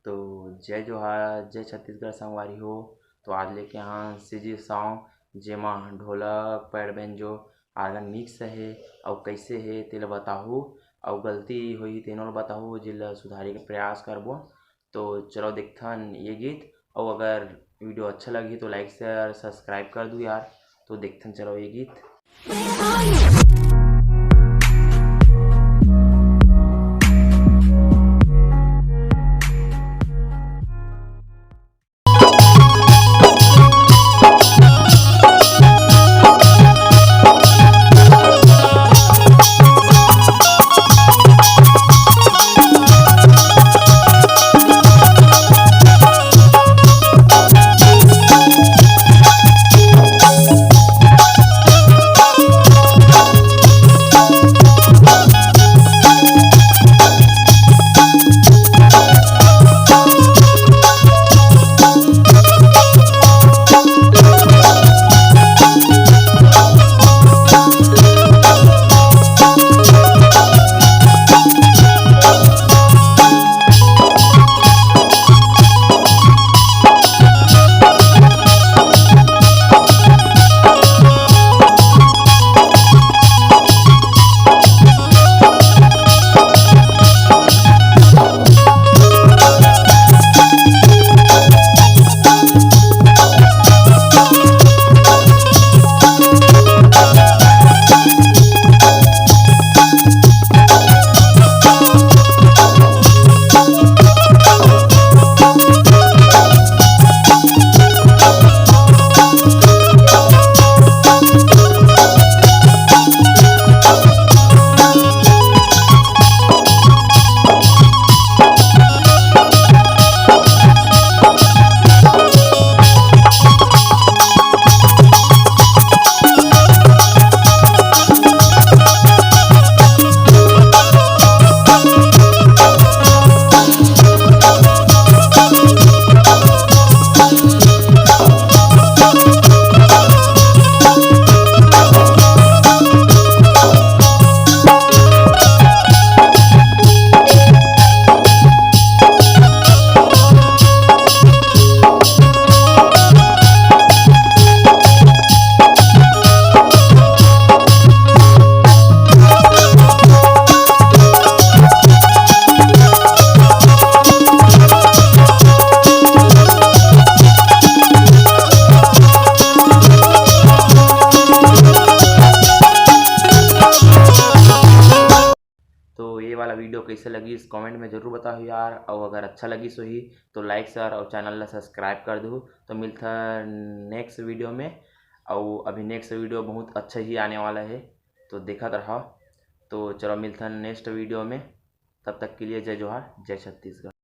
तो जय जोहार, जय छत्तीसगढ़ संगवारी हो। तो आज लेके यहाँ सीजी सॉन्ग जेमा ढोलक पैड बेंजो आर्गन मिक्स है और कैसे है तेला बताहूँ और गलती हुई तेनों ला बताहूँ जिला सुधारे के प्रयास करबो। तो चलो देखथन ये गीत और अगर वीडियो अच्छा लगी तो लाइक शेयर सब्सक्राइब कर दूँ यार। तो देखथन चलो ये गीत। तो ये वाला वीडियो कैसे लगी इस कमेंट में ज़रूर बताओ यार। और अगर अच्छा लगी सो ही तो लाइक शेयर और चैनल ला सब्सक्राइब कर दो। तो मिलता नेक्स्ट वीडियो में। और अभी नेक्स्ट वीडियो बहुत अच्छा ही आने वाला है तो देखा रहो। तो चलो मिलता नेक्स्ट वीडियो में, तब तक के लिए जय जोहार, जय छत्तीसगढ़।